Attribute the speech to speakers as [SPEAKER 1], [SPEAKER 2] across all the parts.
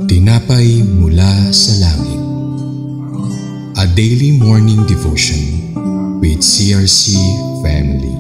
[SPEAKER 1] Tinapay mula sa langit. A daily morning devotion with CRC family.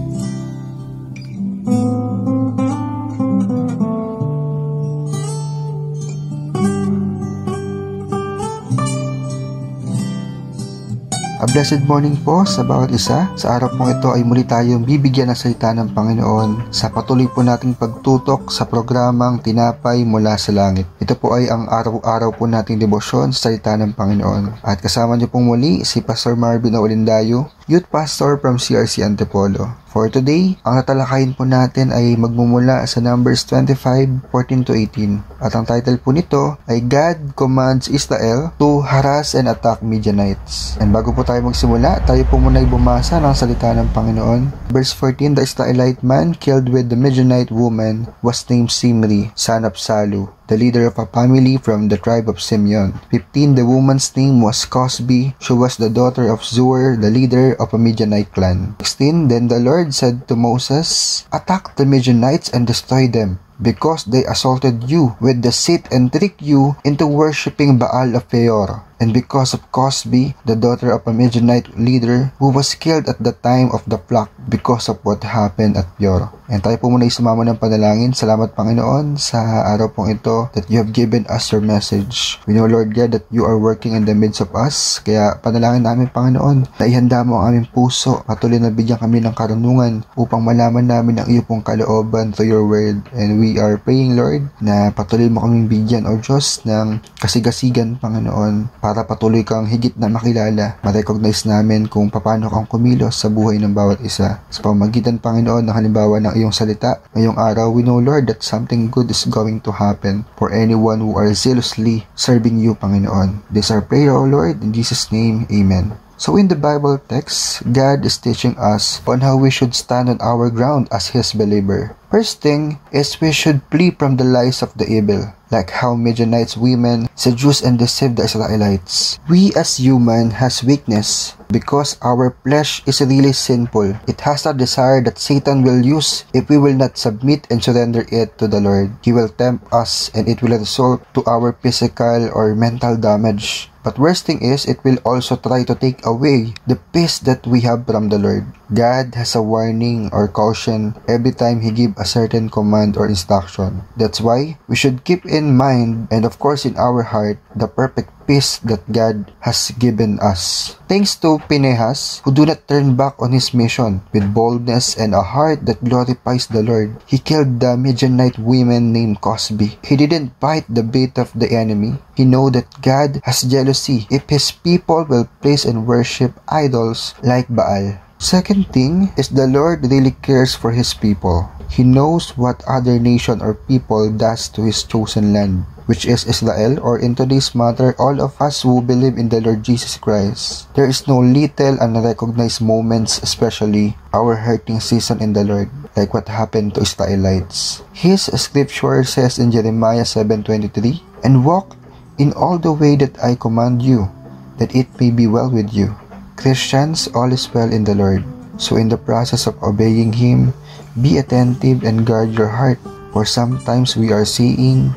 [SPEAKER 2] A blessed morning po sa bawat isa. Sa araw pong ito ay muli tayong bibigyan ng salita ng Panginoon sa patuloy po nating pagtutok sa programang Tinapay mula sa langit. Ito po ay ang araw-araw po nating debosyon sa salita ng Panginoon. At kasama niyo pong muli si Pastor Marvin Olindayo, Youth Pastor from CRC Antipolo. For today, ang tatalakayin po natin ay magmumula sa Numbers 25:14-18. At ang title po nito ay God Commands Israel to Harass and Attack Midianites. And bago po tayo magsimula, tayo po muna ay bumasa ng salita ng Panginoon. Verse 14, the Israelite man killed with the Midianite woman was named Simri, son of Salu, the leader of a family from the tribe of Simeon. 15, the woman's name was Cosbi. She was the daughter of Zur, the leader of a Midianite clan. 16, then the Lord said to Moses, attack the Midianites and destroy them, because they assaulted you with deceit and tricked you into worshipping Baal of Peor. And because of Cosbi, the daughter of a Midianite leader who was killed at the time of the flock because of what happened at Peor. And tayo po muna isumama ng panalangin. Salamat Panginoon sa araw pong ito that you have given us your message. We know Lord God that you are working in the midst of us. Kaya panalangin namin Panginoon na ihanda mo ang aming puso. Patuloy na bigyan kami ng karunungan upang malaman namin ang iyo pong kalooban through your word. And we are praying Lord na patuloy mo kaming bigyan o Diyos ng kasigasigan Panginoon, para patuloy kang higit na makilala, ma-recognize namin kung paano kang kumilos sa buhay ng bawat isa. Sa pamamagitan Panginoon ng halimbawa ng iyong salita, ngayong araw, we know Lord that something good is going to happen for anyone who are zealously serving you Panginoon. This is our prayer, O Lord, in Jesus' name, Amen. So in the Bible text, God is teaching us on how we should stand on our ground as His believer. First thing is we should flee from the lies of the evil, like how Midianites women seduce and deceive the Israelites. We as human has weakness because our flesh is really sinful. It has a desire that Satan will use if we will not submit and surrender it to the Lord. He will tempt us and it will result to our physical or mental damage. But worst thing is, it will also try to take away the peace that we have from the Lord. God has a warning or caution every time He gives a certain command or instruction. That's why we should keep in mind and of course in our heart the perfect peace that God has given us. Thanks to Phinehas, who do not turn back on his mission with boldness and a heart that glorifies the Lord. He killed the Midianite woman named Cosbi. He didn't bite the bait of the enemy. He know that God has jealousy if His people will praise and worship idols like Baal. Second thing is the Lord really cares for His people. He knows what other nation or people does to His chosen land, which is Israel, or in today's matter, all of us who believe in the Lord Jesus Christ. There is no little unrecognized moments, especially our hurting season in the Lord, like what happened to Israelites. His scripture says in Jeremiah 7:23, and walk in all the way that I command you, that it may be well with you. Christians, all is well in the Lord. So in the process of obeying Him, be attentive and guard your heart, for sometimes we are seeing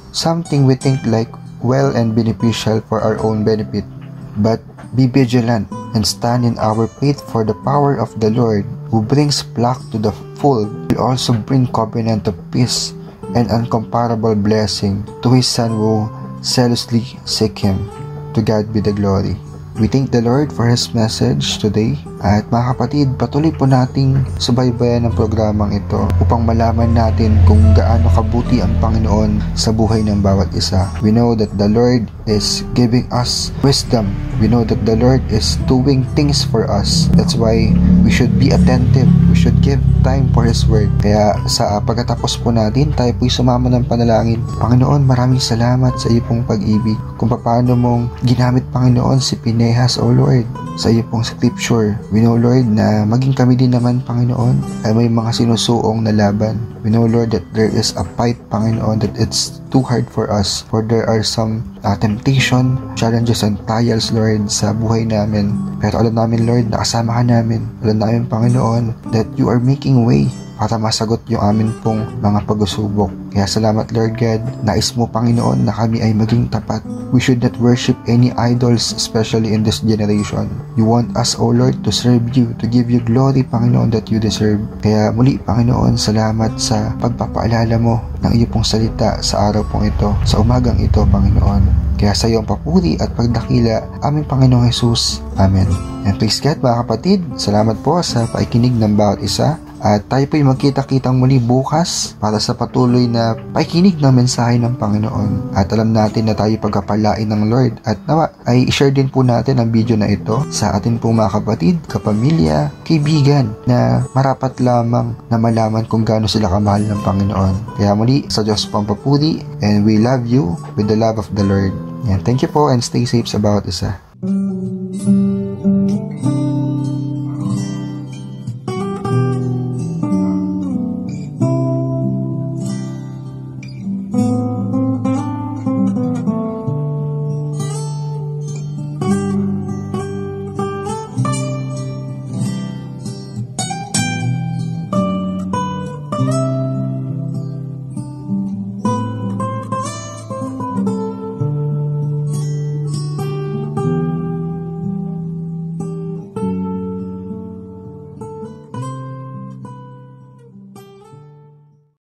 [SPEAKER 2] something we think like well and beneficial for our own benefit. But be vigilant and stand in our faith, for the power of the Lord, who brings flock to the fold, will also bring covenant of peace and incomparable blessing to His Son who zealously seek Him. To God be the glory. We thank the Lord for His message today. At mga kapatid, patuloy po nating subaybayan ng programang ito upang malaman natin kung gaano kabuti ang Panginoon sa buhay ng bawat isa. We know that the Lord is giving us wisdom. We know that the Lord is doing things for us. That's why we should be attentive. We should give time for His word. Kaya sa pagkatapos po natin, tayo po'y sumama ng panalangin. Panginoon, maraming salamat sa iyo pong pag-ibig. Kung paano mong ginamit, Panginoon, si Phinehas, O Lord, sa iyo pong scripture. We know, Lord, na maging kami din naman, Panginoon, ay may mga sinusuong na laban. We know, Lord, that there is a fight, Panginoon, that it's too hard for us. For there are some temptation, challenges, and trials, Lord, sa buhay namin. Pero alam namin, Lord, na kasama ka namin. Alam namin, Panginoon, that you are making way para masagot yung amin pong mga pag-usubok. Kaya salamat Lord God, nais mo Panginoon na kami ay maging tapat. We should not worship any idols, especially in this generation. You want us, O Lord, to serve you, to give you glory, Panginoon, that you deserve. Kaya muli, Panginoon, salamat sa pagpapaalala mo ng iyo pong salita sa araw pong ito, sa umagang ito, Panginoon. Kaya sa iyo ang papuri at pagdakila, aming Panginoong Jesus. Amen. And praise God mga kapatid, salamat po sa paikinig ng bawat isa. At tayo po'y magkita-kitang muli bukas para sa patuloy na paikinig ng mensahe ng Panginoon. At alam natin na tayo pagkapalain ng Lord. At nawa ay i-share din po natin ang video na ito sa atin pong mga kapatid, kapamilya, kaibigan na marapat lamang na malaman kung gaano sila kamahal ng Panginoon. Kaya muli, sa Diyos po ang papuri, and we love you with the love of the Lord. And thank you po and stay safe sa bawat isa.